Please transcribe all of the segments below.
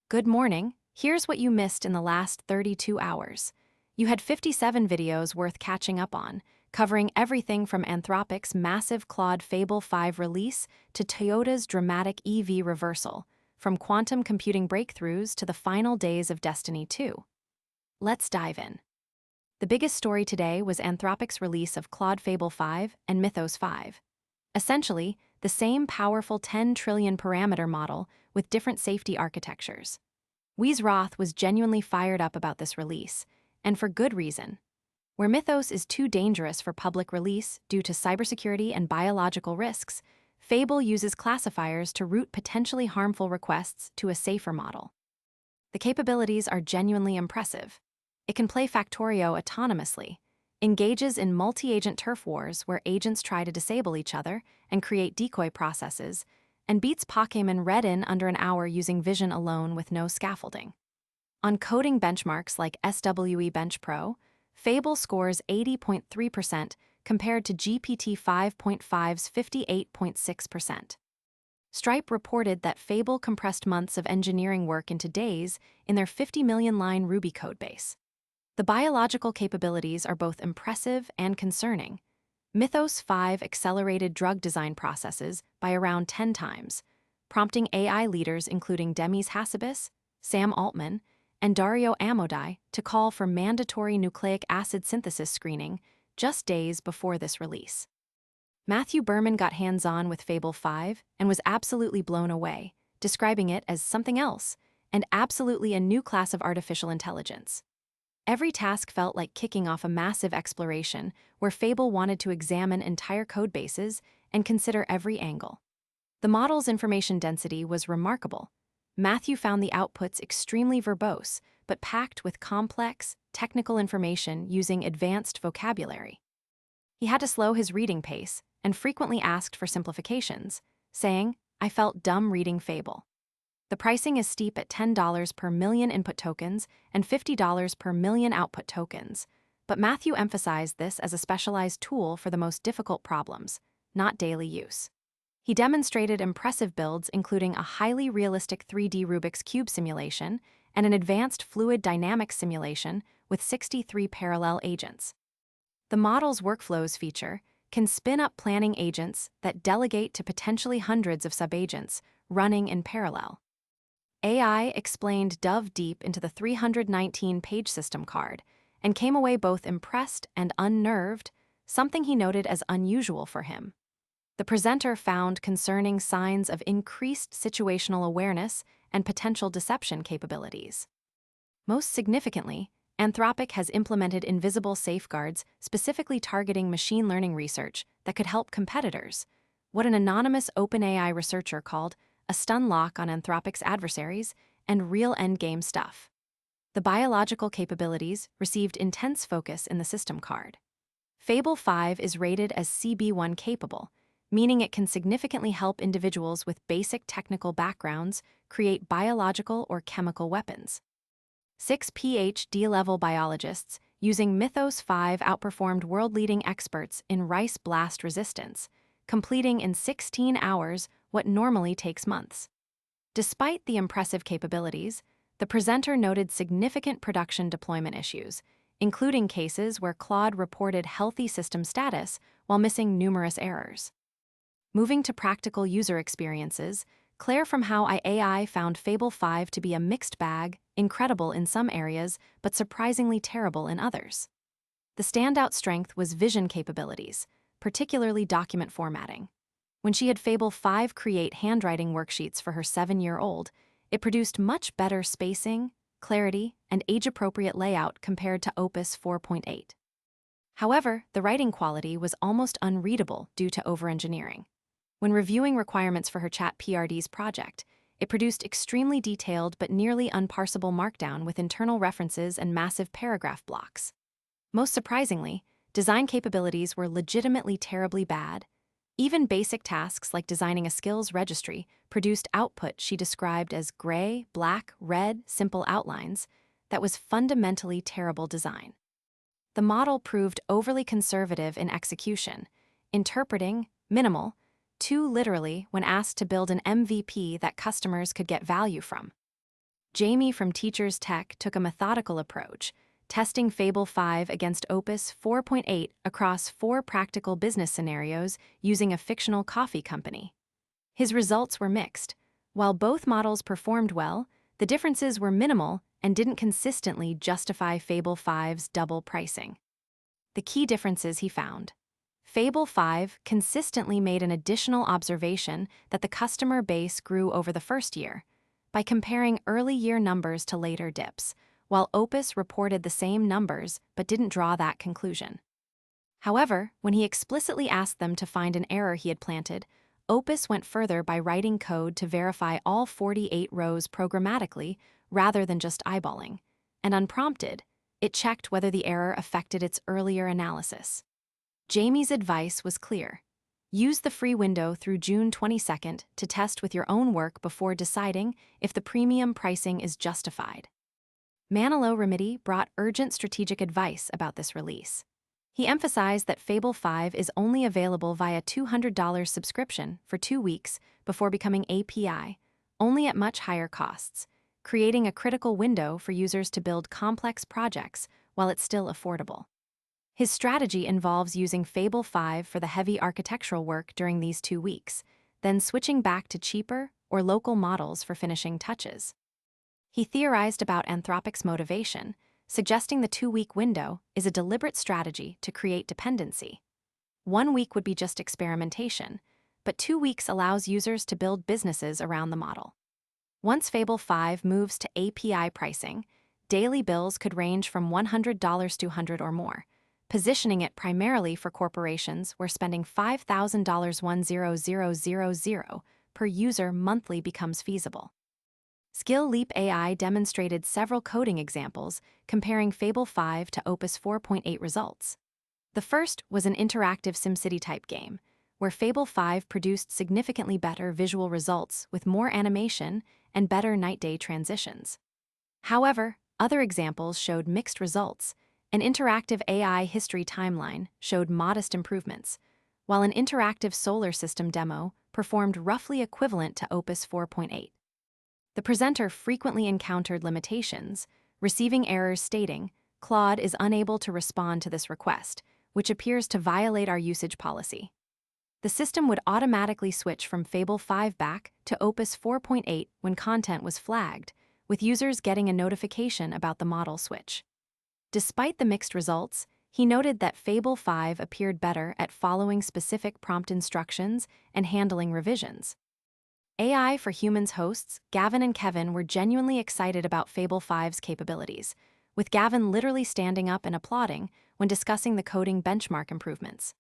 Good morning. Here's what you missed in the last 32 hours. You had 57 videos worth catching up on, covering everything from Anthropic's massive Claude Fable 5 release to Toyota's dramatic EV reversal, from quantum computing breakthroughs to the final days of Destiny 2. Let's dive in. The biggest story today was Anthropic's release of Claude Fable 5 and Mythos 5. Essentially, the same powerful 10 trillion parameter model with different safety architectures. Wies Roth was genuinely fired up about this release, and for good reason. Where Mythos is too dangerous for public release due to cybersecurity and biological risks, Fable uses classifiers to route potentially harmful requests to a safer model. The capabilities are genuinely impressive. It can play Factorio autonomously, engages in multi-agent turf wars where agents try to disable each other and create decoy processes, and beats Pokémon Red in under an hour using vision alone with no scaffolding. On coding benchmarks like SWE Bench Pro, Fable scores 80.3% compared to GPT 5.5's 58.6%. Stripe reported that Fable compressed months of engineering work into days in their 50 million line Ruby codebase. The biological capabilities are both impressive and concerning. Mythos 5 accelerated drug design processes by around 10 times, prompting AI leaders including Demis Hassabis, Sam Altman, and Dario Amodei to call for mandatory nucleic acid synthesis screening just days before this release. Matthew Berman got hands-on with Fable 5 and was absolutely blown away, describing it as something else, and absolutely a new class of artificial intelligence. Every task felt like kicking off a massive exploration where Fable wanted to examine entire codebases and consider every angle. The model's information density was remarkable. Matthew found the outputs extremely verbose, but packed with complex, technical information using advanced vocabulary. He had to slow his reading pace and frequently asked for simplifications, saying, "I felt dumb reading Fable." The pricing is steep at $10 per million input tokens and $50 per million output tokens, but Matthew emphasized this as a specialized tool for the most difficult problems, not daily use. He demonstrated impressive builds including a highly realistic 3D Rubik's Cube simulation and an advanced fluid dynamics simulation with 63 parallel agents. The model's workflows feature can spin up planning agents that delegate to potentially hundreds of subagents running in parallel. AI explained dove deep into the 319-page system card and came away both impressed and unnerved, something he noted as unusual for him. The presenter found concerning signs of increased situational awareness and potential deception capabilities. Most significantly, Anthropic has implemented invisible safeguards specifically targeting machine learning research that could help competitors, what an anonymous OpenAI researcher called a stun lock on Anthropic's adversaries, and real endgame stuff. The biological capabilities received intense focus in the system card. Fable 5 is rated as CB1 capable, meaning it can significantly help individuals with basic technical backgrounds create biological or chemical weapons. 6 PhD-level biologists using Mythos 5 outperformed world-leading experts in rice blast resistance, completing in 16 hours what normally takes months. Despite the impressive capabilities, the presenter noted significant production deployment issues, including cases where Claude reported healthy system status while missing numerous errors. Moving to practical user experiences, Claire from How AI found Fable 5 to be a mixed bag, incredible in some areas, but surprisingly terrible in others. The standout strength was vision capabilities, particularly document formatting. When she had Fable 5 create handwriting worksheets for her 7-year-old, it produced much better spacing, clarity, and age-appropriate layout compared to Opus 4.8. However, the writing quality was almost unreadable due to overengineering. When reviewing requirements for her ChatPRD's project, it produced extremely detailed but nearly unparsable markdown with internal references and massive paragraph blocks. Most surprisingly, design capabilities were legitimately terribly bad. Even basic tasks like designing a skills registry produced output she described as gray, black, red, simple outlines that was fundamentally terrible design. The model proved overly conservative in execution, interpreting minimal too literally when asked to build an MVP that customers could get value from. Jamie from Teachers Tech took a methodical approach, testing Fable 5 against Opus 4.8 across 4 practical business scenarios using a fictional coffee company. His results were mixed. While both models performed well, the differences were minimal and didn't consistently justify Fable 5's double pricing. The key differences he found. Fable 5 consistently made an additional observation that the customer base grew over the first year by comparing early year numbers to later dips, while Opus reported the same numbers but didn't draw that conclusion. However, when he explicitly asked them to find an error he had planted, Opus went further by writing code to verify all 48 rows programmatically rather than just eyeballing, and unprompted, it checked whether the error affected its earlier analysis. Jamie's advice was clear. Use the free window through June 22nd to test with your own work before deciding if the premium pricing is justified. Manolo Remedy brought urgent strategic advice about this release. He emphasized that Fable 5 is only available via $200 subscription for 2 weeks before becoming API, only at much higher costs, creating a critical window for users to build complex projects while it's still affordable. His strategy involves using Fable 5 for the heavy architectural work during these 2 weeks, then switching back to cheaper or local models for finishing touches. He theorized about Anthropic's motivation, suggesting the 2-week window is a deliberate strategy to create dependency. 1 week would be just experimentation, but 2 weeks allows users to build businesses around the model. Once Fable 5 moves to API pricing, daily bills could range from $100 to $100 or more, positioning it primarily for corporations where spending $5,000 per user monthly becomes feasible. Skill Leap AI demonstrated several coding examples comparing Fable 5 to Opus 4.8 results. The first was an interactive SimCity-type game, where Fable 5 produced significantly better visual results with more animation and better night-day transitions. However, other examples showed mixed results. An interactive AI history timeline showed modest improvements, while an interactive solar system demo performed roughly equivalent to Opus 4.8. The presenter frequently encountered limitations, receiving errors stating, "Claude is unable to respond to this request," which appears to violate our usage policy. The system would automatically switch from Fable 5 back to Opus 4.8 when content was flagged, with users getting a notification about the model switch. Despite the mixed results, he noted that Fable 5 appeared better at following specific prompt instructions and handling revisions. AI for Humans hosts Gavin and Kevin were genuinely excited about Fable 5's capabilities, with Gavin literally standing up and applauding when discussing the coding benchmark improvements.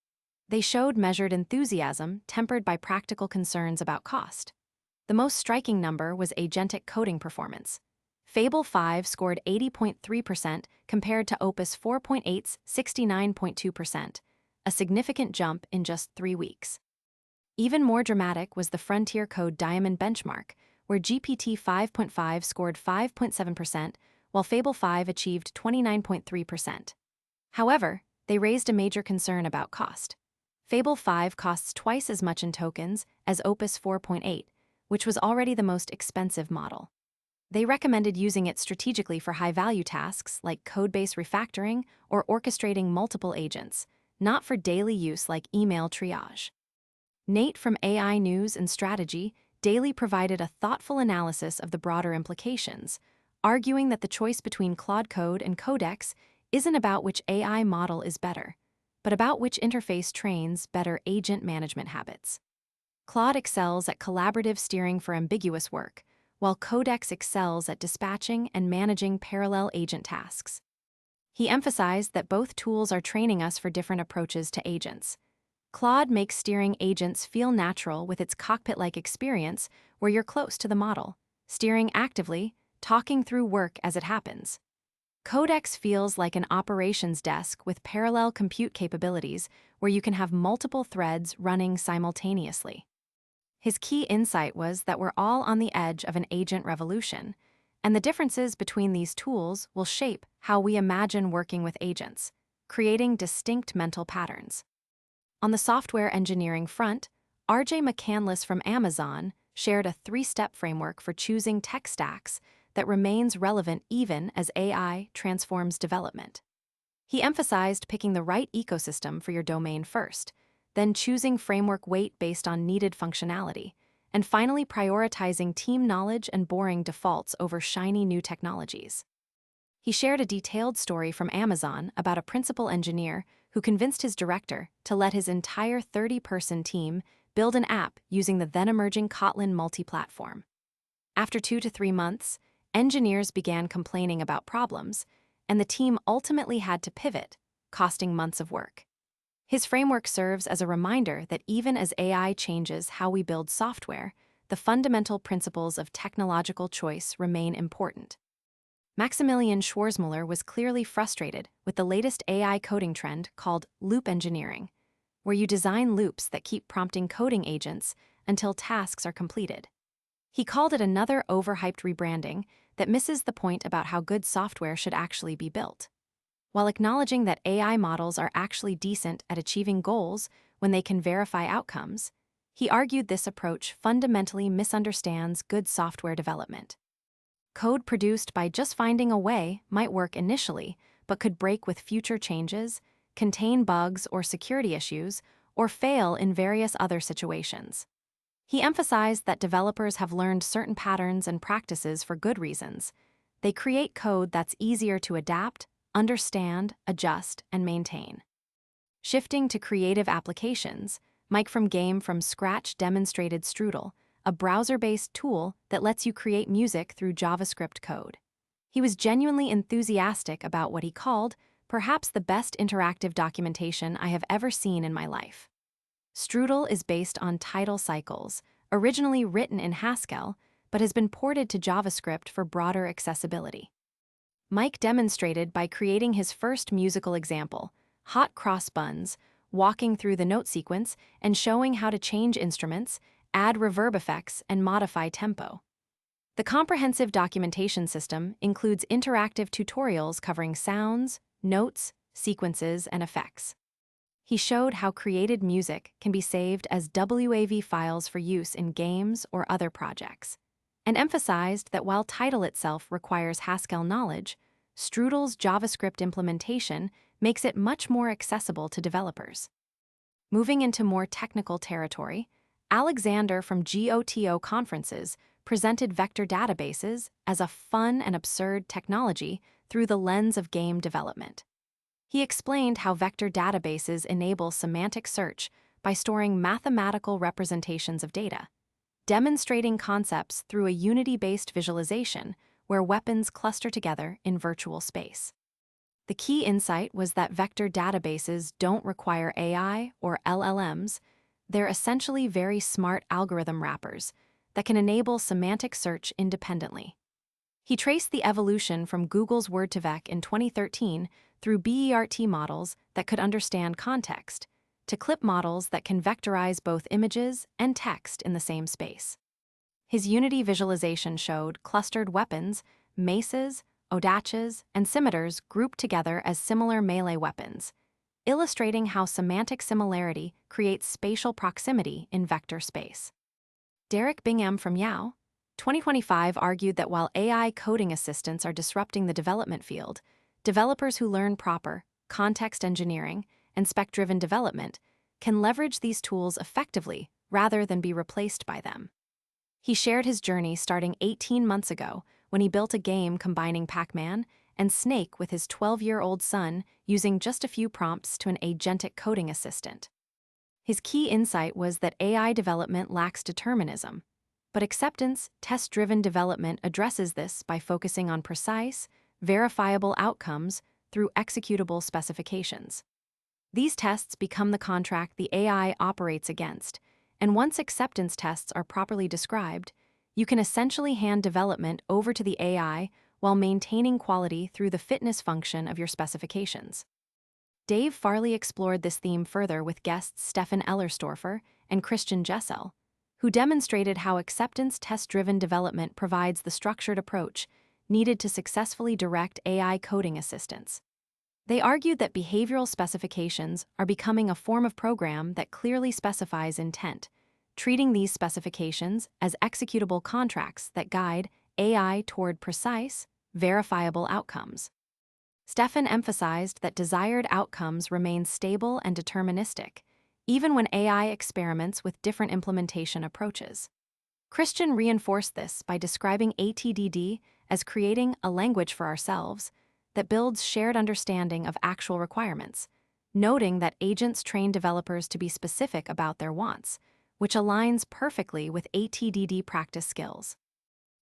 They showed measured enthusiasm tempered by practical concerns about cost. The most striking number was agentic coding performance. Fable 5 scored 80.3% compared to Opus 4.8's 69.2%, a significant jump in just 3 weeks. Even more dramatic was the Frontier Code Diamond benchmark, where GPT 5.5 scored 5.7%, while Fable 5 achieved 29.3%. However, they raised a major concern about cost. Fable 5 costs twice as much in tokens as Opus 4.8, which was already the most expensive model. They recommended using it strategically for high-value tasks like codebase refactoring or orchestrating multiple agents, not for daily use like email triage. Nate from AI News and Strategy daily provided a thoughtful analysis of the broader implications, arguing that the choice between Claude Code and Codex isn't about which AI model is better, but about which interface trains better agent management habits. Claude excels at collaborative steering for ambiguous work, while Codex excels at dispatching and managing parallel agent tasks. He emphasized that both tools are training us for different approaches to agents. Claude makes steering agents feel natural with its cockpit-like experience where you're close to the model, steering actively, talking through work as it happens. Codex feels like an operations desk with parallel compute capabilities where you can have multiple threads running simultaneously. His key insight was that we're all on the edge of an agent revolution, and the differences between these tools will shape how we imagine working with agents, creating distinct mental patterns. On the software engineering front, RJ McCandless from Amazon shared a 3-step framework for choosing tech stacks that remains relevant even as AI transforms development. He emphasized picking the right ecosystem for your domain first, then choosing framework weight based on needed functionality, and finally prioritizing team knowledge and boring defaults over shiny new technologies. He shared a detailed story from Amazon about a principal engineer who convinced his director to let his entire 30-person team build an app using the then-emerging Kotlin multi-platform. After 2 to 3 months, engineers began complaining about problems, and the team ultimately had to pivot, costing months of work. His framework serves as a reminder that even as AI changes how we build software, the fundamental principles of technological choice remain important. Maximilian Schwarzmüller was clearly frustrated with the latest AI coding trend called loop engineering, where you design loops that keep prompting coding agents until tasks are completed. He called it another overhyped rebranding that misses the point about how good software should actually be built. While acknowledging that AI models are actually decent at achieving goals when they can verify outcomes, he argued this approach fundamentally misunderstands good software development. Code produced by just finding a way might work initially, but could break with future changes, contain bugs or security issues, or fail in various other situations. He emphasized that developers have learned certain patterns and practices for good reasons. They create code that's easier to adapt, understand, adjust, and maintain. Shifting to creative applications, Mike from Game from Scratch demonstrated Strudel, a browser-based tool that lets you create music through JavaScript code. He was genuinely enthusiastic about what he called perhaps the best interactive documentation I have ever seen in my life. Strudel is based on tidal cycles, originally written in Haskell, but has been ported to JavaScript for broader accessibility. Mike demonstrated by creating his first musical example, Hot Cross Buns, walking through the note sequence and showing how to change instruments, add reverb effects, and modify tempo. The comprehensive documentation system includes interactive tutorials covering sounds, notes, sequences, and effects. He showed how created music can be saved as WAV files for use in games or other projects, and emphasized that while Tidal itself requires Haskell knowledge, Strudel's JavaScript implementation makes it much more accessible to developers. Moving into more technical territory, Alexander from GOTO Conferences presented vector databases as a fun and absurd technology through the lens of game development. He explained how vector databases enable semantic search by storing mathematical representations of data, demonstrating concepts through a Unity-based visualization where weapons cluster together in virtual space. The key insight was that vector databases don't require AI or LLMs. They're essentially very smart algorithm wrappers that can enable semantic search independently. He traced the evolution from Google's Word2Vec in 2013 through BERT models that could understand context, to CLIP models that can vectorize both images and text in the same space. His Unity visualization showed clustered weapons, maces, odaches, and scimitars grouped together as similar melee weapons, illustrating how semantic similarity creates spatial proximity in vector space. Derek Bingham from Yao, 2025 argued that while AI coding assistants are disrupting the development field, developers who learn proper context engineering and spec-driven development can leverage these tools effectively rather than be replaced by them. He shared his journey starting 18 months ago when he built a game combining Pac-Man and Snake with his 12-year-old son using just a few prompts to an agentic coding assistant. His key insight was that AI development lacks determinism, but acceptance, test-driven development addresses this by focusing on precise, verifiable outcomes through executable specifications. These tests become the contract the AI operates against, and once acceptance tests are properly described, you can essentially hand development over to the AI while maintaining quality through the fitness function of your specifications. Dave Farley explored this theme further with guests Stefan Ellerstorfer and Christian Jessel, who demonstrated how acceptance test-driven development provides the structured approach needed to successfully direct AI coding assistants. They argued that behavioral specifications are becoming a form of program that clearly specifies intent, treating these specifications as executable contracts that guide AI toward precise, verifiable outcomes. Stefan emphasized that desired outcomes remain stable and deterministic, even when AI experiments with different implementation approaches. Christian reinforced this by describing ATDD as creating a language for ourselves that builds shared understanding of actual requirements, noting that agents train developers to be specific about their wants, which aligns perfectly with ATDD practice skills.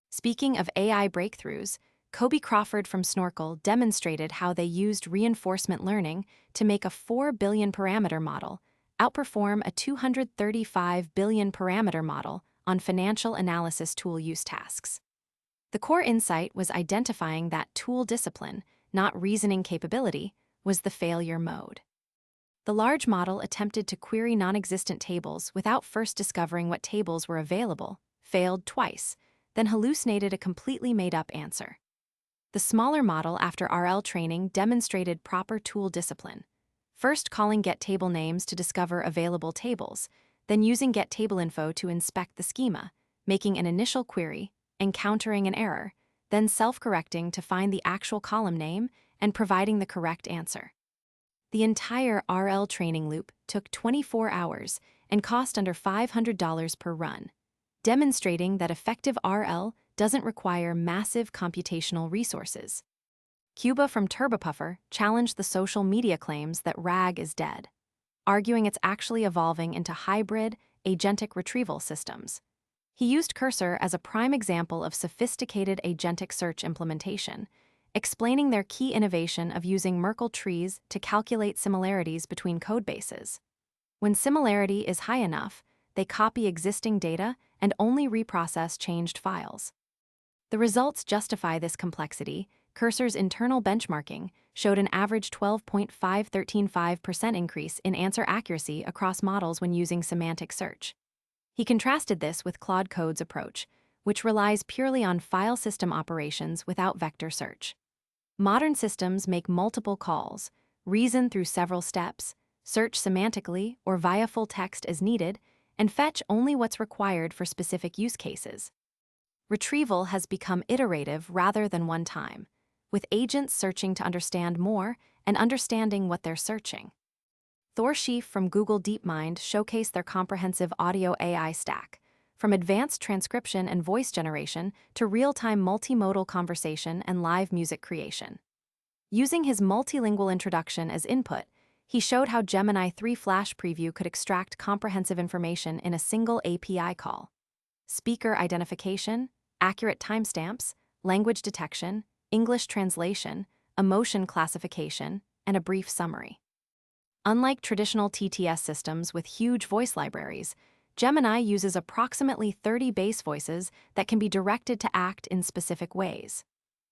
Speaking of AI breakthroughs, Kobe Crawford from Snorkel demonstrated how they used reinforcement learning to make a 4 billion parameter model outperform a 235 billion parameter model on financial analysis tool use tasks. The core insight was identifying that tool discipline, not reasoning capability, was the failure mode. The large model attempted to query non-existent tables without first discovering what tables were available, failed twice, then hallucinated a completely made-up answer. The smaller model after RL training demonstrated proper tool discipline, first calling getTableNames to discover available tables, then using getTableInfo to inspect the schema, making an initial query, encountering an error, then self-correcting to find the actual column name and providing the correct answer. The entire RL training loop took 24 hours and cost under $500 per run, demonstrating that effective RL doesn't require massive computational resources. Cuba from TurboPuffer challenged the social media claims that RAG is dead, arguing it's actually evolving into hybrid, agentic retrieval systems. He used Cursor as a prime example of sophisticated agentic search implementation, explaining their key innovation of using Merkle trees to calculate similarities between codebases. When similarity is high enough, they copy existing data and only reprocess changed files. The results justify this complexity. Cursor's internal benchmarking showed an average 12.513.5% increase in answer accuracy across models when using semantic search. He contrasted this with Claude Code's approach, which relies purely on file system operations without vector search. Modern systems make multiple calls, reason through several steps, search semantically or via full text as needed, and fetch only what's required for specific use cases. Retrieval has become iterative rather than one-time, with agents searching to understand more and understanding what they're searching. Thor Schief from Google DeepMind showcased their comprehensive audio AI stack, from advanced transcription and voice generation to real-time multimodal conversation and live music creation. Using his multilingual introduction as input, he showed how Gemini 3 Flash Preview could extract comprehensive information in a single API call. Speaker identification, accurate timestamps, language detection, English translation, emotion classification, and a brief summary. Unlike traditional TTS systems with huge voice libraries, Gemini uses approximately 30 base voices that can be directed to act in specific ways.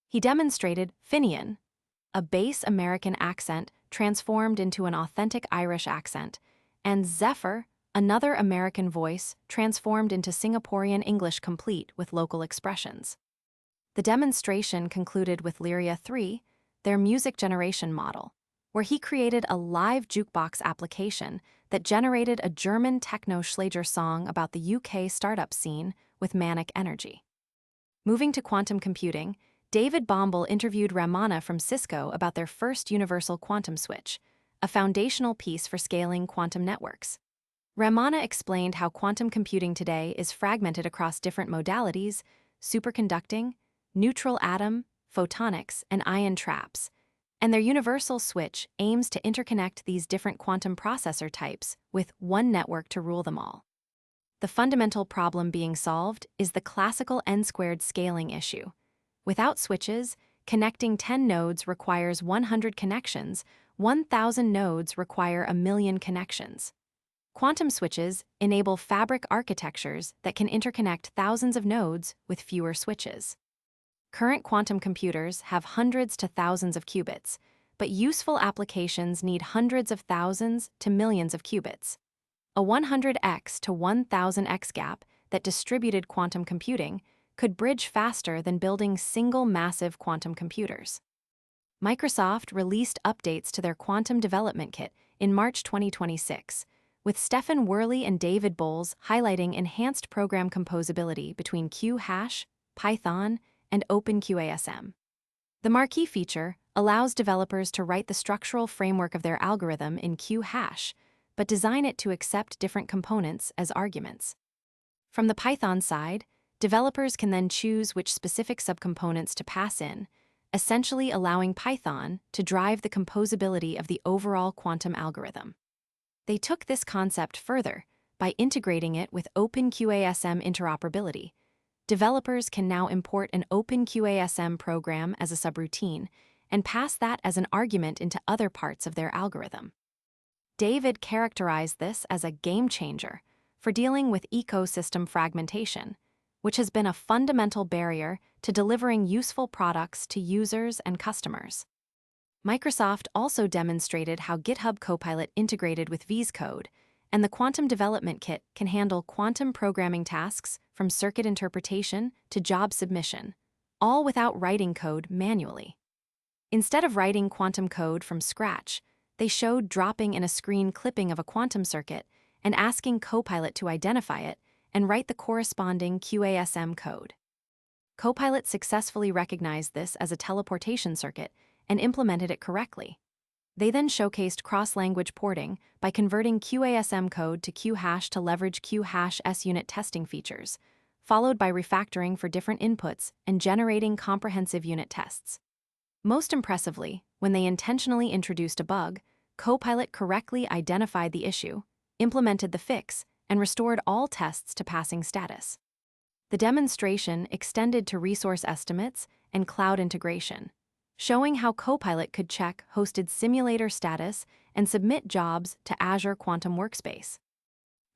He demonstrated Finian, a base American accent transformed into an authentic Irish accent, and Zephyr, another American voice transformed into Singaporean English complete with local expressions. The demonstration concluded with Lyria 3, their music generation model, where he created a live jukebox application that generated a German techno-Schlager song about the UK startup scene with manic energy. Moving to quantum computing, David Bombal interviewed Ramana from Cisco about their first universal quantum switch, a foundational piece for scaling quantum networks. Ramana explained how quantum computing today is fragmented across different modalities: superconducting, neutral atom, photonics, and ion traps, and their universal switch aims to interconnect these different quantum processor types with one network to rule them all. The fundamental problem being solved is the classical n-squared scaling issue. Without switches, connecting 10 nodes requires 100 connections, 1,000 nodes require 1,000,000 connections. Quantum switches enable fabric architectures that can interconnect thousands of nodes with fewer switches. Current quantum computers have hundreds to thousands of qubits, but useful applications need hundreds of thousands to millions of qubits. A 100x to 1000x gap that distributed quantum computing could bridge faster than building single massive quantum computers. Microsoft released updates to their Quantum Development Kit in March 2026, with Stefan Worley and David Bowles highlighting enhanced program composability between Q-Hash, Python, and OpenQASM. The marquee feature allows developers to write the structural framework of their algorithm in QHash, but design it to accept different components as arguments. From the Python side, developers can then choose which specific subcomponents to pass in, essentially allowing Python to drive the composability of the overall quantum algorithm. They took this concept further by integrating it with OpenQASM interoperability. Developers can now import an OpenQASM program as a subroutine and pass that as an argument into other parts of their algorithm. David characterized this as a game changer for dealing with ecosystem fragmentation, which has been a fundamental barrier to delivering useful products to users and customers. Microsoft also demonstrated how GitHub Copilot integrated with VS Code, and the Quantum Development Kit can handle quantum programming tasks from circuit interpretation to job submission, all without writing code manually. Instead of writing quantum code from scratch, they showed dropping in a screen clipping of a quantum circuit and asking Copilot to identify it and write the corresponding QASM code. Copilot successfully recognized this as a teleportation circuit and implemented it correctly. They then showcased cross-language porting by converting QASM code to QHash to leverage QHash SUnit testing features, followed by refactoring for different inputs and generating comprehensive unit tests. Most impressively, when they intentionally introduced a bug, Copilot correctly identified the issue, implemented the fix, and restored all tests to passing status. The demonstration extended to resource estimates and cloud integration, showing how Copilot could check hosted simulator status and submit jobs to Azure Quantum Workspace.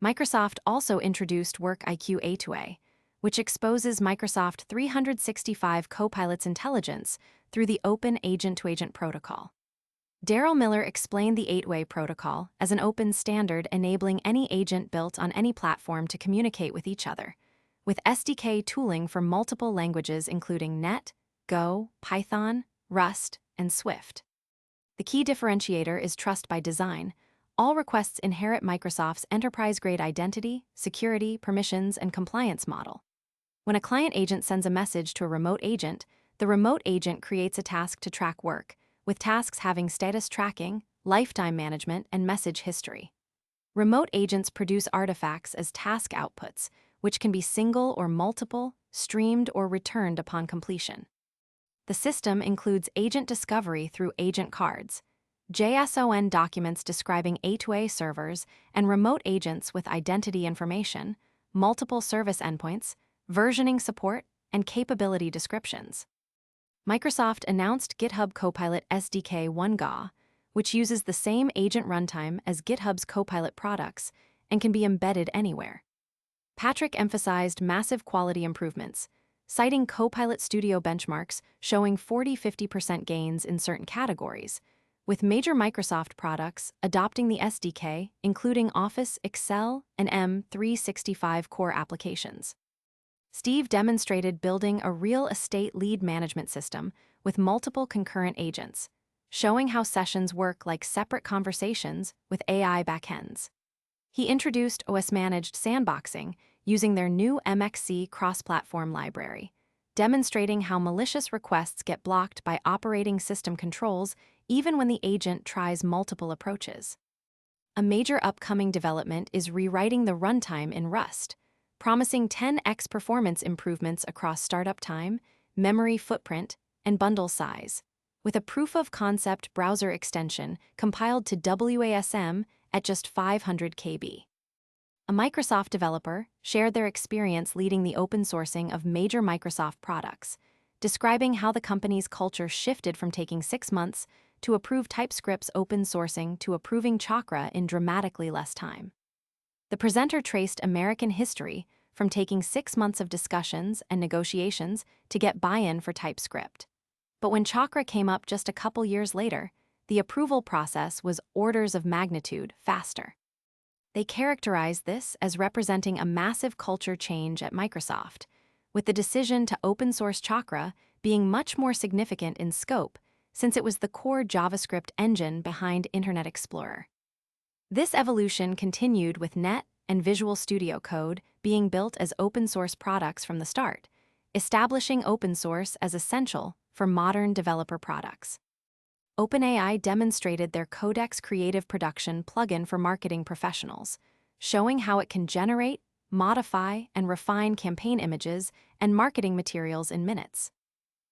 Microsoft also introduced WorkIQ A2A, which exposes Microsoft 365 Copilot's intelligence through the Open Agent-to-Agent protocol. Daryl Miller explained the 8-way protocol as an open standard enabling any agent built on any platform to communicate with each other, with SDK tooling for multiple languages including Net, Go, Python, Rust, and Swift. The key differentiator is trust by design. All requests inherit Microsoft's enterprise-grade identity, security, permissions, and compliance model. When a client agent sends a message to a remote agent, the remote agent creates a task to track work, with tasks having status tracking, lifetime management, and message history. Remote agents produce artifacts as task outputs, which can be single or multiple, streamed or returned upon completion. The system includes agent discovery through agent cards, JSON documents describing A2A servers and remote agents with identity information, multiple service endpoints, versioning support, and capability descriptions. Microsoft announced GitHub Copilot SDK 1GA, which uses the same agent runtime as GitHub's Copilot products and can be embedded anywhere. Patrick emphasized massive quality improvements, citing Copilot Studio benchmarks showing 40–50% gains in certain categories, with major Microsoft products adopting the SDK, including Office, Excel, and M365 core applications. Steve demonstrated building a real estate lead management system with multiple concurrent agents, showing how sessions work like separate conversations with AI backends. He introduced OS-managed sandboxing using their new MXC cross-platform library, demonstrating how malicious requests get blocked by operating system controls even when the agent tries multiple approaches. A major upcoming development is rewriting the runtime in Rust, promising 10x performance improvements across startup time, memory footprint, and bundle size, with a proof-of-concept browser extension compiled to WASM at just 500 KB. A Microsoft developer shared their experience leading the open sourcing of major Microsoft products, describing how the company's culture shifted from taking 6 months to approve TypeScript's open sourcing to approving Chakra in dramatically less time. The presenter traced American history from taking 6 months of discussions and negotiations to get buy-in for TypeScript. But when Chakra came up just a couple years later, the approval process was orders of magnitude faster. They characterized this as representing a massive culture change at Microsoft, with the decision to open source Chakra being much more significant in scope since it was the core JavaScript engine behind Internet Explorer. This evolution continued with Net and Visual Studio Code being built as open-source products from the start, establishing open source as essential for modern developer products. OpenAI demonstrated their Codex Creative Production plugin for marketing professionals, showing how it can generate, modify, and refine campaign images and marketing materials in minutes.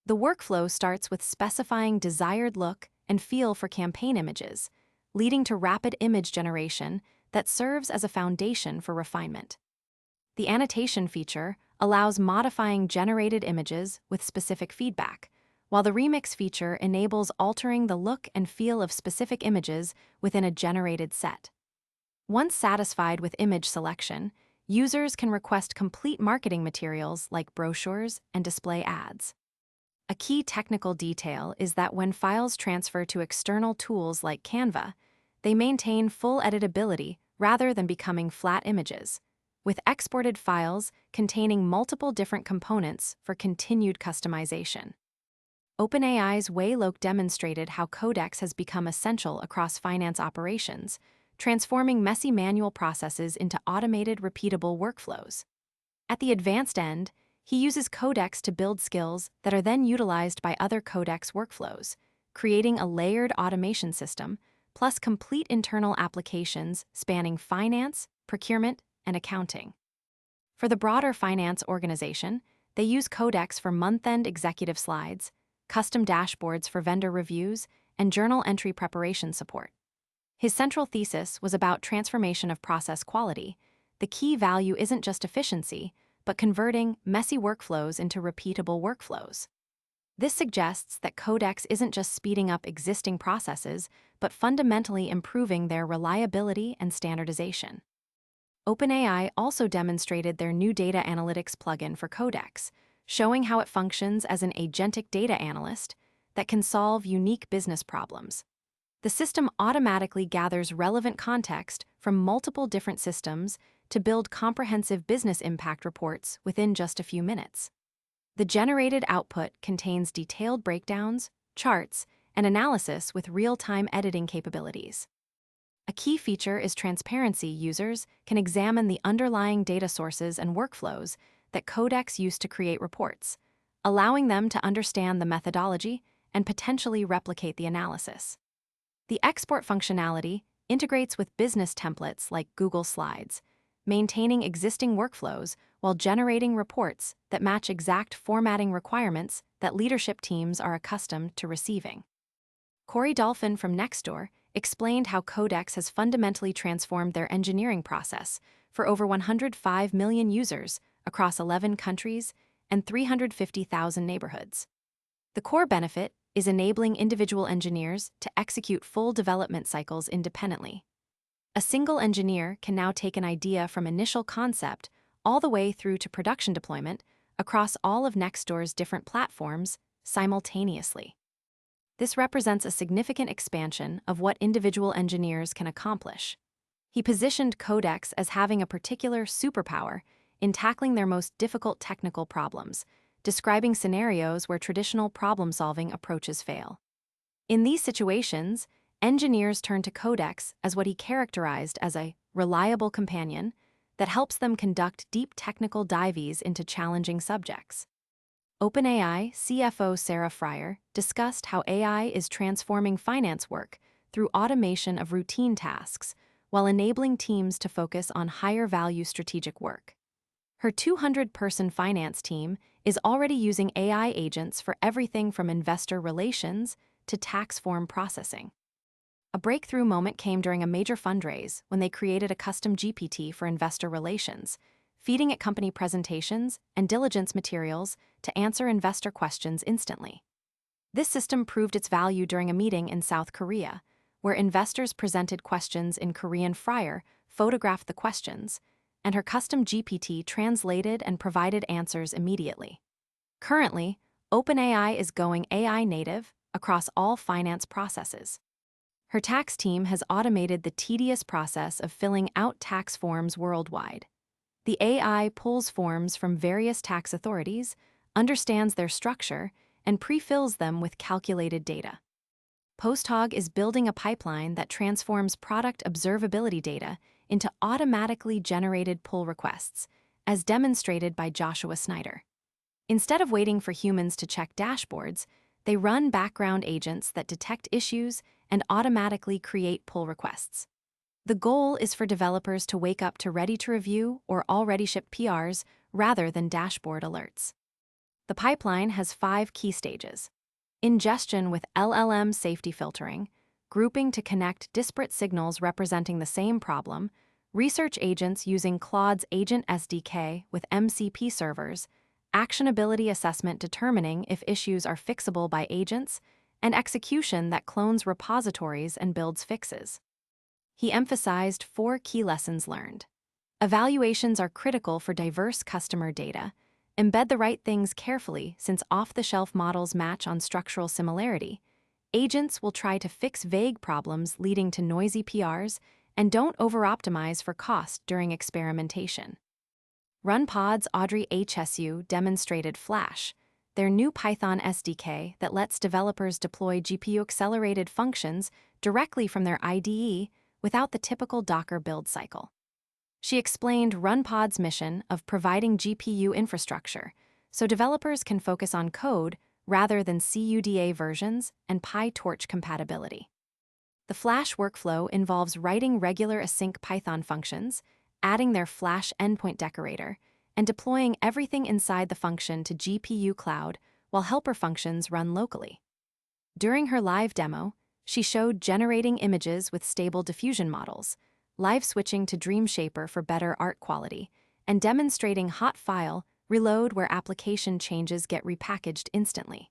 The workflow starts with specifying desired look and feel for campaign images, leading to rapid image generation that serves as a foundation for refinement. The annotation feature allows modifying generated images with specific feedback, while the remix feature enables altering the look and feel of specific images within a generated set. Once satisfied with image selection, users can request complete marketing materials like brochures and display ads. A key technical detail is that when files transfer to external tools like Canva, they maintain full editability rather than becoming flat images, with exported files containing multiple different components for continued customization. OpenAI's Wayloke demonstrated how Codex has become essential across finance operations, transforming messy manual processes into automated, repeatable workflows. At the advanced end, he uses Codex to build skills that are then utilized by other Codex workflows, creating a layered automation system, plus complete internal applications spanning finance, procurement, and accounting. For the broader finance organization, they use Codex for month-end executive slides, custom dashboards for vendor reviews, and journal entry preparation support. His central thesis was about transformation of process quality. The key value isn't just efficiency, but converting messy workflows into repeatable workflows. This suggests that Codex isn't just speeding up existing processes, but fundamentally improving their reliability and standardization. OpenAI also demonstrated their new data analytics plugin for Codex, showing how it functions as an agentic data analyst that can solve unique business problems. The system automatically gathers relevant context from multiple different systems to build comprehensive business impact reports within just a few minutes. The generated output contains detailed breakdowns, charts, and analysis with real-time editing capabilities. A key feature is transparency. Users can examine the underlying data sources and workflows that Codex used to create reports, allowing them to understand the methodology and potentially replicate the analysis. The export functionality integrates with business templates like Google Slides, maintaining existing workflows while generating reports that match exact formatting requirements that leadership teams are accustomed to receiving. Corey Dolphin from Nextdoor explained how Codex has fundamentally transformed their engineering process for over 105 million users across 11 countries and 350,000 neighborhoods. The core benefit is enabling individual engineers to execute full development cycles independently. A single engineer can now take an idea from initial concept all the way through to production deployment across all of Nextdoor's different platforms simultaneously. This represents a significant expansion of what individual engineers can accomplish. He positioned Codex as having a particular superpower in tackling their most difficult technical problems, describing scenarios where traditional problem-solving approaches fail. In these situations, engineers turn to Codex as what he characterized as a reliable companion that helps them conduct deep technical dives into challenging subjects. OpenAI CFO Sarah Friar discussed how AI is transforming finance work through automation of routine tasks while enabling teams to focus on higher-value strategic work. Her 200-person finance team is already using AI agents for everything from investor relations to tax form processing. A breakthrough moment came during a major fundraise when they created a custom GPT for investor relations, feeding it company presentations and diligence materials to answer investor questions instantly. This system proved its value during a meeting in South Korea, where investors presented questions in Korean. Friar photographed the questions, and her custom GPT translated and provided answers immediately. Currently, OpenAI is going AI native across all finance processes. Her tax team has automated the tedious process of filling out tax forms worldwide. The AI pulls forms from various tax authorities, understands their structure, and pre-fills them with calculated data. PostHog is building a pipeline that transforms product observability data into automatically generated pull requests, as demonstrated by Joshua Snyder. Instead of waiting for humans to check dashboards, they run background agents that detect issues and automatically create pull requests. The goal is for developers to wake up to ready-to-review or already shipped PRs rather than dashboard alerts. The pipeline has 5 key stages: ingestion with LLM safety filtering, grouping to connect disparate signals representing the same problem, research agents using Claude's Agent SDK with MCP servers, actionability assessment determining if issues are fixable by agents, and execution that clones repositories and builds fixes. He emphasized 4 key lessons learned. Evaluations are critical for diverse customer data. Embed the right things carefully since off-the-shelf models match on structural similarity. Agents will try to fix vague problems leading to noisy PRs, and don't over-optimize for cost during experimentation. RunPod's Audrey HSU demonstrated Flash, their new Python SDK that lets developers deploy GPU-accelerated functions directly from their IDE without the typical Docker build cycle. She explained RunPod's mission of providing GPU infrastructure so developers can focus on code rather than CUDA versions and PyTorch compatibility. The Flash workflow involves writing regular async Python functions, adding their Flash endpoint decorator, and deploying everything inside the function to GPU Cloud while helper functions run locally. During her live demo, she showed generating images with stable diffusion models, live switching to Dreamshaper for better art quality, and demonstrating hot file reload where application changes get repackaged instantly.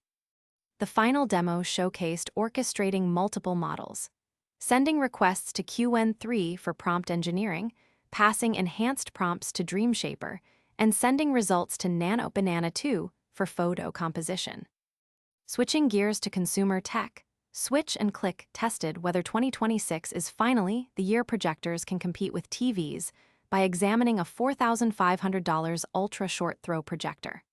The final demo showcased orchestrating multiple models, sending requests to Qwen3 for prompt engineering, passing enhanced prompts to Dreamshaper, and sending results to NanoBanana 2 for photo composition. Switching gears to consumer tech, Switch and Click tested whether 2026 is finally the year projectors can compete with TVs by examining a $4,500 ultra-short-throw projector.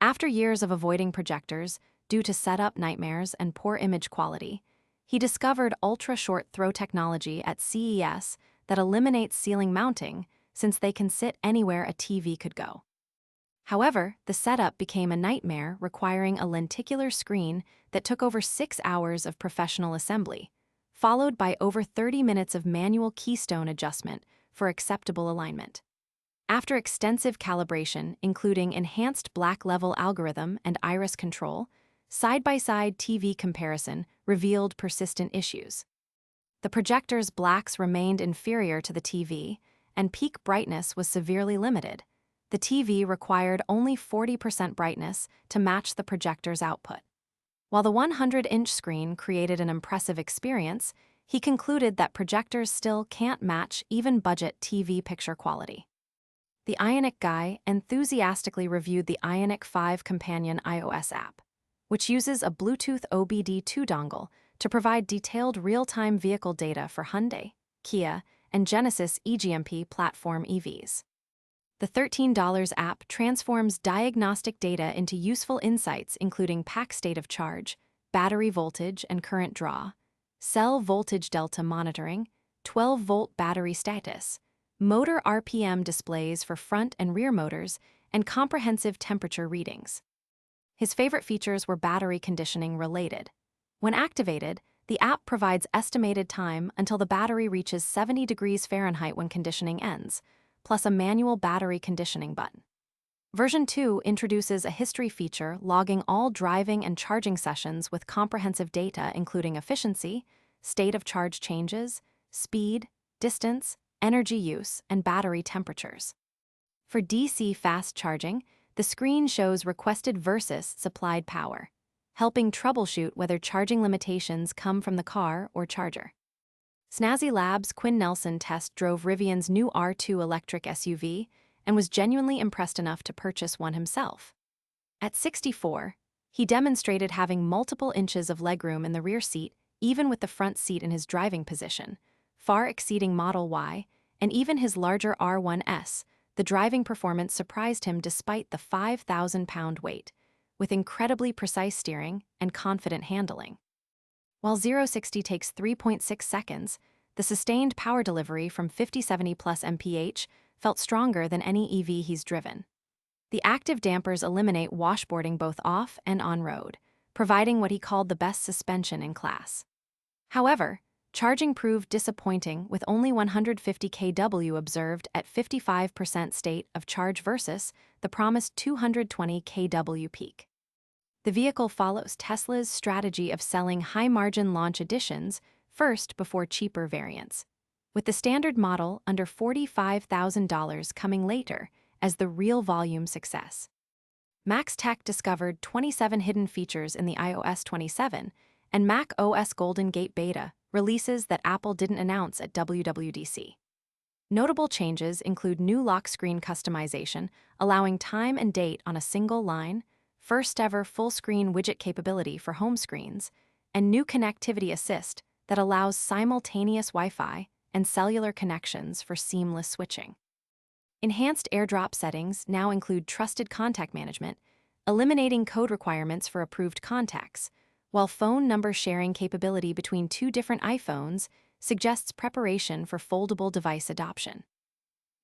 After years of avoiding projectors due to setup nightmares and poor image quality, he discovered ultra-short-throw technology at CES that eliminates ceiling mounting since they can sit anywhere a TV could go. However, the setup became a nightmare, requiring a lenticular screen that took over 6 hours of professional assembly, followed by over 30 minutes of manual keystone adjustment for acceptable alignment. After extensive calibration, including enhanced black level algorithm and iris control, side-by-side TV comparison revealed persistent issues. The projector's blacks remained inferior to the TV, and peak brightness was severely limited. The TV required only 40% brightness to match the projector's output. While the 100-inch screen created an impressive experience, he concluded that projectors still can't match even budget TV picture quality. The Ionic guy enthusiastically reviewed the Ionic 5 companion iOS app, which uses a Bluetooth OBD2 dongle to provide detailed real-time vehicle data for Hyundai, Kia, and Genesis eGMP platform EVs. The $13 app transforms diagnostic data into useful insights including pack state of charge, battery voltage and current draw, cell voltage delta monitoring, 12-volt battery status, motor RPM displays for front and rear motors, and comprehensive temperature readings. His favorite features were battery conditioning related. When activated, the app provides estimated time until the battery reaches 70 degrees Fahrenheit when conditioning ends, plus a manual battery conditioning button. Version 2 introduces a history feature logging all driving and charging sessions with comprehensive data including efficiency, state of charge changes, speed, distance, energy use, and battery temperatures. For DC fast charging, the screen shows requested versus supplied power, helping troubleshoot whether charging limitations come from the car or charger. Snazzy Labs' Quinn Nelson test drove Rivian's new R2 electric SUV and was genuinely impressed enough to purchase one himself. At 64, he demonstrated having multiple inches of legroom in the rear seat, even with the front seat in his driving position, far exceeding Model Y, and even his larger R1S. The driving performance surprised him despite the 5,000-pound weight, with incredibly precise steering and confident handling. While 0-60 takes 3.6 seconds, the sustained power delivery from 5070 plus mph felt stronger than any EV he's driven. The active dampers eliminate washboarding both off and on-road, providing what he called the best suspension in class. However, charging proved disappointing with only 150 kW observed at 55% state of charge versus the promised 220 kW peak. The vehicle follows Tesla's strategy of selling high-margin launch editions first before cheaper variants, with the standard model under $45,000 coming later as the real volume success. Max Tech discovered 27 hidden features in the iOS 27 and Mac OS Golden Gate Beta releases that Apple didn't announce at WWDC. Notable changes include new lock screen customization, allowing time and date on a single line, first-ever full-screen widget capability for home screens, and new connectivity assist that allows simultaneous Wi-Fi and cellular connections for seamless switching. Enhanced AirDrop settings now include trusted contact management, eliminating code requirements for approved contacts, while phone number sharing capability between two different iPhones suggests preparation for foldable device adoption.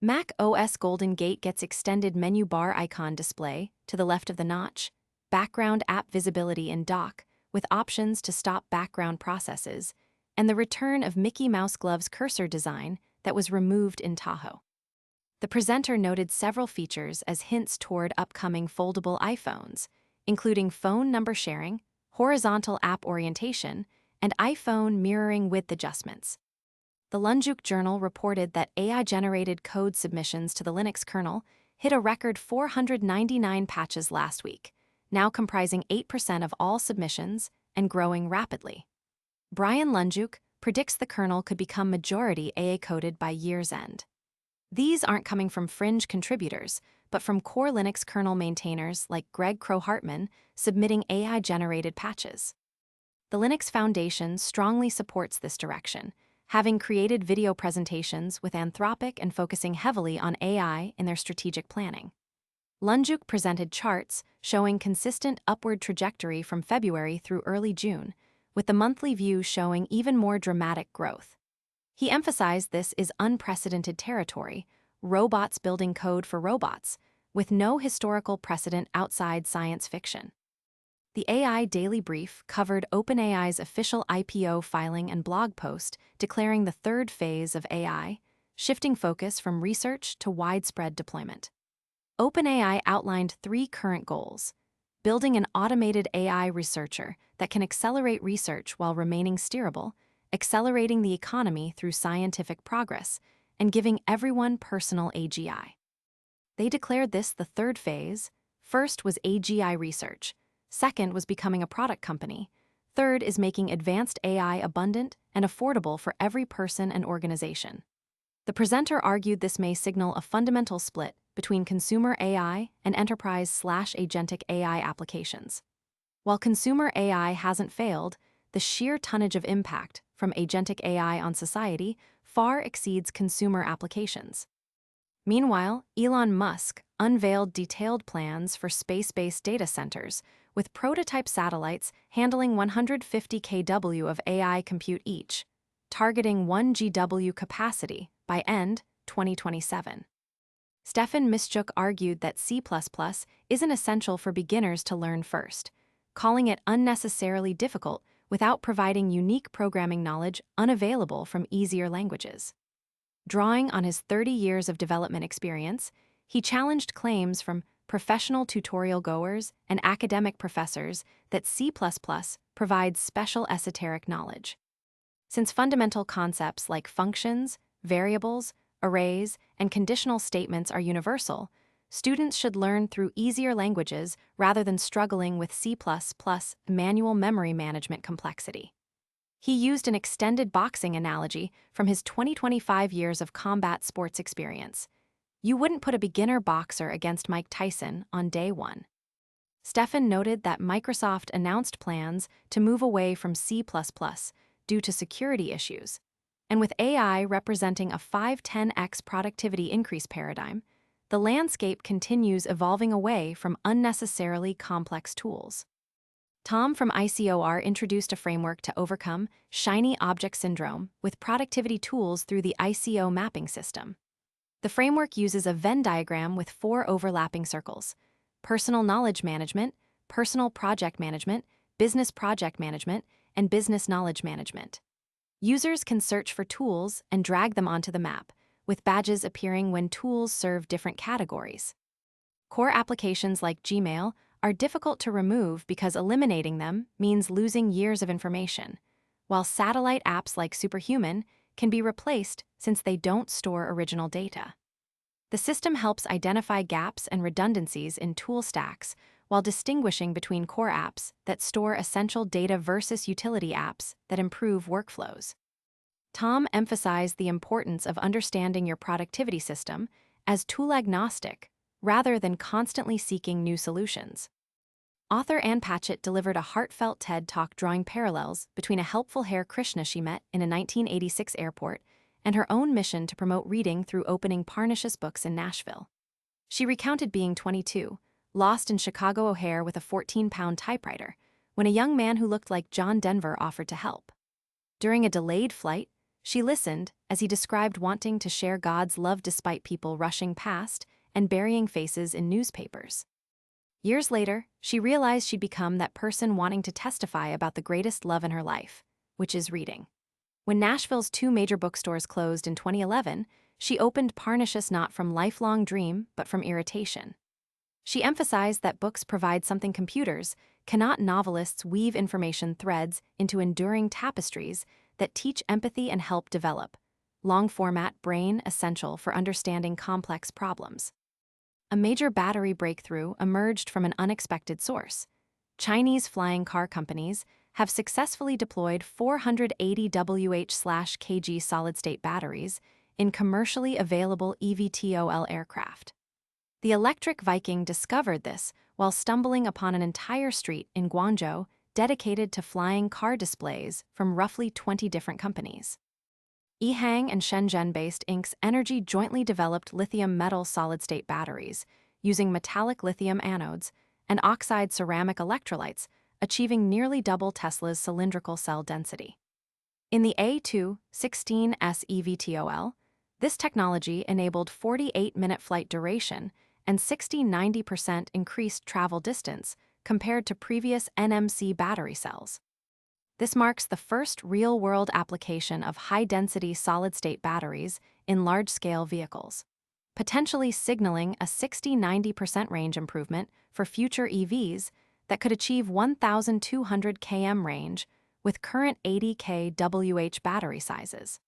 Mac OS Golden Gate gets extended menu bar icon display to the left of the notch, background app visibility in dock with options to stop background processes, and the return of Mickey Mouse Glove's cursor design that was removed in Tahoe. The presenter noted several features as hints toward upcoming foldable iPhones, including phone number sharing, horizontal app orientation, and iPhone mirroring width adjustments. The Lunjuk Journal reported that AI-generated code submissions to the Linux kernel hit a record 499 patches last week, now comprising 8% of all submissions and growing rapidly. Brian Lunjuk predicts the kernel could become majority AI-coded by year's end. These aren't coming from fringe contributors, but from core Linux kernel maintainers like Greg Kroah-Hartman submitting AI-generated patches. The Linux Foundation strongly supports this direction, having created video presentations with Anthropic and focusing heavily on AI in their strategic planning. Lunjuk presented charts showing consistent upward trajectory from February through early June, with the monthly view showing even more dramatic growth. He emphasized this is unprecedented territory, robots building code for robots, with no historical precedent outside science fiction. The AI Daily Brief covered OpenAI's official IPO filing and blog post declaring the third phase of AI, shifting focus from research to widespread deployment. OpenAI outlined 3 current goals: building an automated AI researcher that can accelerate research while remaining steerable, accelerating the economy through scientific progress, and giving everyone personal AGI. They declared this the third phase. First was AGI research. Second was becoming a product company. Third is making advanced AI abundant and affordable for every person and organization. The presenter argued this may signal a fundamental split between consumer AI and enterprise/agentic AI applications. While consumer AI hasn't failed, the sheer tonnage of impact from agentic AI on society far exceeds consumer applications. Meanwhile, Elon Musk unveiled detailed plans for space-based data centers, with prototype satellites handling 150 kW of AI compute each, targeting 1 GW capacity by end 2027. Stefan Mischuk argued that C++ isn't essential for beginners to learn first, calling it unnecessarily difficult without providing unique programming knowledge unavailable from easier languages. Drawing on his 30 years of development experience, he challenged claims from professional tutorial goers and academic professors that C++ provides special esoteric knowledge. Since fundamental concepts like functions, variables, arrays, and conditional statements are universal, students should learn through easier languages rather than struggling with C++ manual memory management complexity. He used an extended boxing analogy from his 25 years of combat sports experience. You wouldn't put a beginner boxer against Mike Tyson on day one. Stefan noted that Microsoft announced plans to move away from C++ due to security issues, and with AI representing a 5-10x productivity increase paradigm, the landscape continues evolving away from unnecessarily complex tools. Tom from ICOR introduced a framework to overcome shiny object syndrome with productivity tools through the ICO mapping system. The framework uses a Venn diagram with 4 overlapping circles: personal knowledge management, personal project management, business project management, and business knowledge management. Users can search for tools and drag them onto the map, with badges appearing when tools serve different categories. Core applications like Gmail are difficult to remove because eliminating them means losing years of information, while satellite apps like Superhuman can be replaced since they don't store original data. The system helps identify gaps and redundancies in tool stacks while distinguishing between core apps that store essential data versus utility apps that improve workflows. Tom emphasized the importance of understanding your productivity system as tool-agnostic rather than constantly seeking new solutions. Author Ann Patchett delivered a heartfelt TED Talk drawing parallels between a helpful Hare Krishna she met in a 1986 airport and her own mission to promote reading through opening Parnassus Books in Nashville. She recounted being 22, lost in Chicago O'Hare with a 14-pound typewriter, when a young man who looked like John Denver offered to help. During a delayed flight, she listened as he described wanting to share God's love despite people rushing past and burying faces in newspapers. Years later, she realized she'd become that person wanting to testify about the greatest love in her life, which is reading. When Nashville's 2 major bookstores closed in 2011, she opened Parnassus not from lifelong dream, but from irritation. She emphasized that books provide something computers cannot. Novelists weave information threads into enduring tapestries that teach empathy and help develop long-format brain essential for understanding complex problems. A major battery breakthrough emerged from an unexpected source. Chinese flying car companies have successfully deployed 480 Wh/kg solid-state batteries in commercially available eVTOL aircraft. The Electric Viking discovered this while stumbling upon an entire street in Guangzhou dedicated to flying car displays from roughly 20 different companies. Ehang and Shenzhen-based Inc.'s Energy jointly developed lithium metal solid-state batteries using metallic lithium anodes and oxide ceramic electrolytes, achieving nearly double Tesla's cylindrical cell density. In the A216S eVTOL, this technology enabled 48-minute flight duration and 60–90% increased travel distance compared to previous NMC battery cells. This marks the first real-world application of high-density solid-state batteries in large-scale vehicles, potentially signaling a 60–90% range improvement for future EVs that could achieve 1,200 km range with current 80 kWh battery sizes.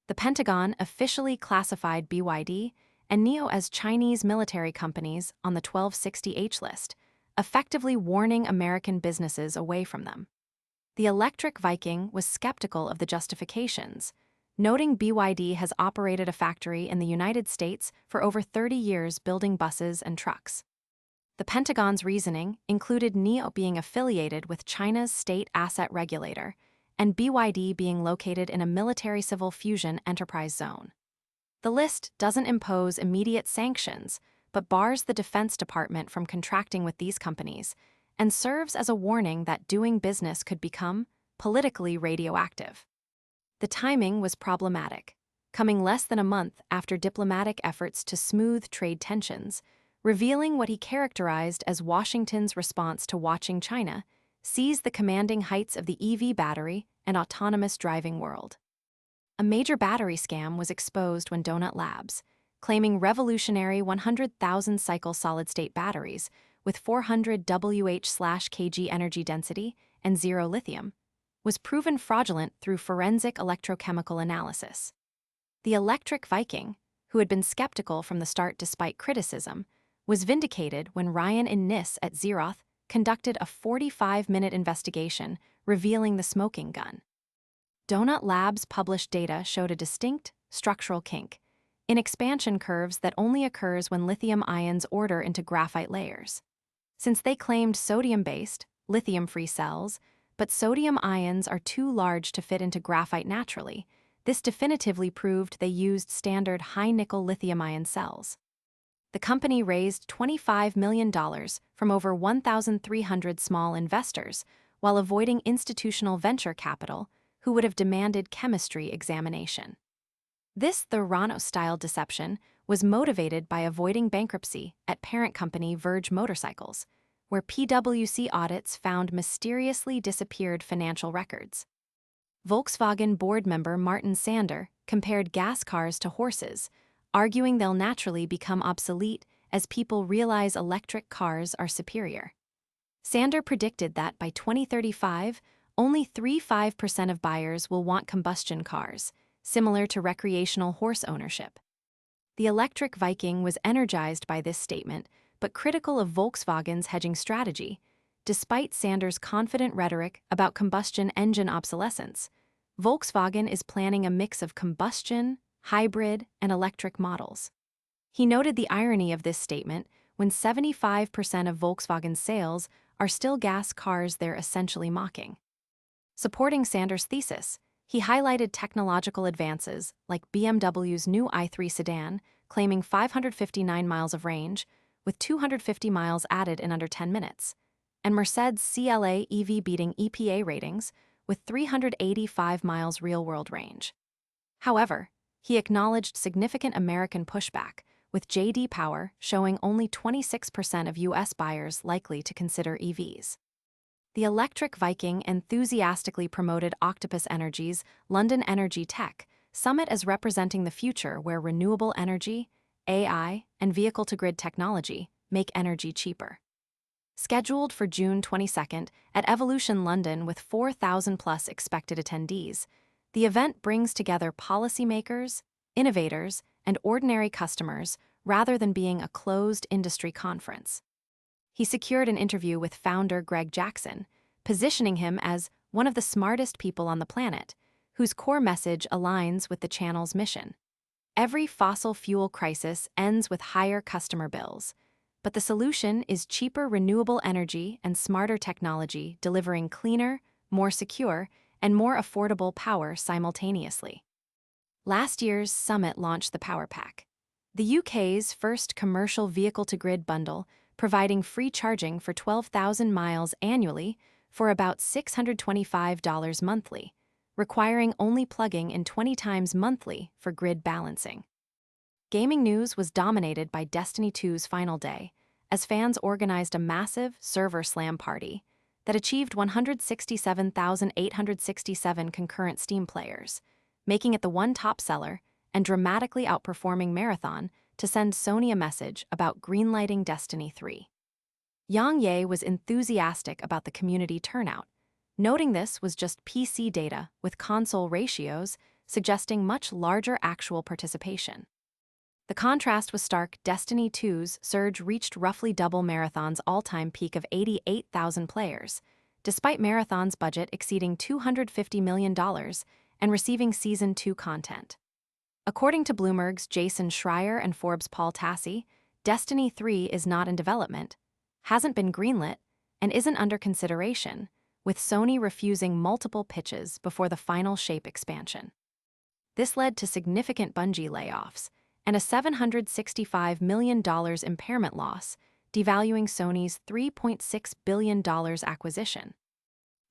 The Pentagon officially classified BYD and NIO as Chinese military companies on the 1260H list, effectively warning American businesses away from them. The Electric Viking was skeptical of the justifications, noting BYD has operated a factory in the United States for over 30 years building buses and trucks. The Pentagon's reasoning included NIO being affiliated with China's state asset regulator and BYD being located in a military-civil fusion enterprise zone. The list doesn't impose immediate sanctions, but bars the Defense Department from contracting with these companies and serves as a warning that doing business could become politically radioactive. The timing was problematic, coming less than a month after diplomatic efforts to smooth trade tensions, revealing what he characterized as Washington's response to watching China seize the commanding heights of the EV battery and autonomous driving world. A major battery scam was exposed when Donut Labs, claiming revolutionary 100,000 cycle solid-state batteries with 400 Wh/kg energy density and zero lithium, was proven fraudulent through forensic electrochemical analysis. The Electric Viking, who had been skeptical from the start despite criticism, was vindicated when Ryan Innis at Zeroth conducted a 45-minute investigation revealing the smoking gun. Donut Labs' published data showed a distinct structural kink in expansion curves that only occurs when lithium ions order into graphite layers. Since they claimed sodium-based, lithium-free cells, but sodium ions are too large to fit into graphite naturally, this definitively proved they used standard high-nickel lithium-ion cells. The company raised $25 million from over 1,300 small investors while avoiding institutional venture capital who would have demanded chemistry examination. This Theranos-style deception was motivated by avoiding bankruptcy at parent company Verge Motorcycles, where PwC audits found mysteriously disappeared financial records. Volkswagen board member Martin Sander compared gas cars to horses, arguing they'll naturally become obsolete as people realize electric cars are superior. Sander predicted that by 2035, only 35% of buyers will want combustion cars, similar to recreational horse ownership. The electric Viking was energized by this statement, but critical of Volkswagen's hedging strategy. Despite Sander's confident rhetoric about combustion engine obsolescence, Volkswagen is planning a mix of combustion, hybrid, and electric models. He noted the irony of this statement when 75% of Volkswagen's sales are still gas cars they're essentially mocking. Supporting Sander's thesis, he highlighted technological advances like BMW's new i3 sedan, claiming 559 miles of range, with 250 miles added in under 10 minutes, and Mercedes CLA EV beating EPA ratings with 385 miles real-world range. However, he acknowledged significant American pushback, with J.D. Power showing only 26% of U.S. buyers likely to consider EVs. The electric Viking enthusiastically promoted Octopus Energy's London Energy Tech Summit as representing the future where renewable energy, AI, and vehicle-to-grid technology make energy cheaper. Scheduled for June 22nd at Evolution London with 4,000+ expected attendees, the event brings together policymakers, innovators, and ordinary customers rather than being a closed industry conference. He secured an interview with founder Greg Jackson, positioning him as one of the smartest people on the planet, whose core message aligns with the channel's mission. Every fossil fuel crisis ends with higher customer bills, but the solution is cheaper renewable energy and smarter technology delivering cleaner, more secure, and more affordable power simultaneously. Last year's summit launched the Power Pack, the UK's first commercial vehicle-to-grid bundle, providing free charging for 12,000 miles annually for about $625 monthly, requiring only plugging in 20 times monthly for grid balancing. Gaming news was dominated by Destiny 2's final day, as fans organized a massive server slam party that achieved 167,867 concurrent Steam players, making it the one top seller and dramatically outperforming Marathon to send Sony a message about greenlighting Destiny 3. Yang Ye was enthusiastic about the community turnout, noting this was just PC data with console ratios suggesting much larger actual participation. The contrast was stark. Destiny 2's surge reached roughly double Marathon's all-time peak of 88,000 players, despite Marathon's budget exceeding $250 million and receiving Season 2 content. According to Bloomberg's Jason Schreier and Forbes' Paul Tassi, Destiny 3 is not in development, hasn't been greenlit, and isn't under consideration, with Sony refusing multiple pitches before the final Shape expansion. This led to significant Bungie layoffs and a $765 million impairment loss, devaluing Sony's $3.6 billion acquisition.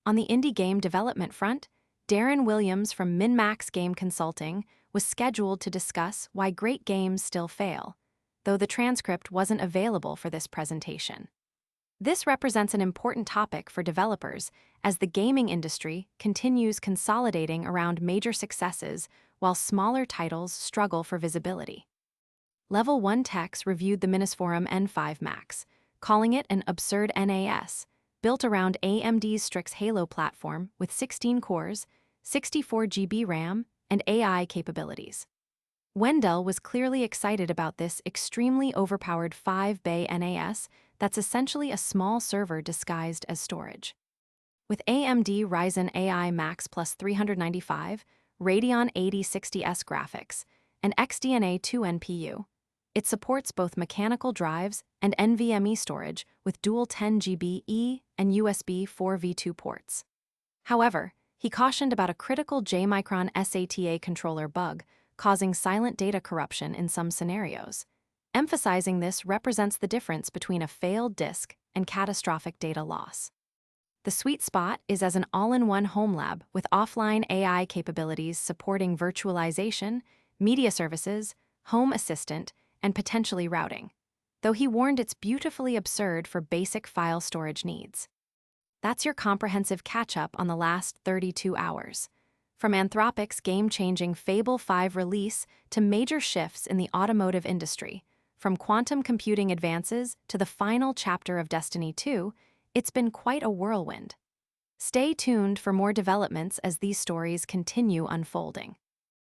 On the indie game development front, Darren Williams from MinMax Game Consulting was scheduled to discuss why great games still fail, though the transcript wasn't available for this presentation. This represents an important topic for developers as the gaming industry continues consolidating around major successes while smaller titles struggle for visibility. Level 1 Techs reviewed the Minisforum N5 Max, calling it an absurd NAS, built around AMD's Strix Halo platform with 16 cores, 64 GB RAM, and AI capabilities. Wendell was clearly excited about this extremely overpowered 5-bay NAS that's essentially a small server disguised as storage. With AMD Ryzen AI Max Plus 395, Radeon 8060S graphics, and XDNA 2 NPU, it supports both mechanical drives and NVMe storage with dual 10 GB E and USB 4 V2 ports. However, he cautioned about a critical J-Micron SATA controller bug causing silent data corruption in some scenarios, emphasizing this represents the difference between a failed disk and catastrophic data loss. The sweet spot is as an all-in-one home lab with offline AI capabilities supporting virtualization, media services, home assistant, and potentially routing, though he warned it's beautifully absurd for basic file storage needs. That's your comprehensive catch-up on the last 32 hours. From Anthropic's game-changing Fable 5 release to major shifts in the automotive industry, from quantum computing advances to the final chapter of Destiny 2, it's been quite a whirlwind. Stay tuned for more developments as these stories continue unfolding.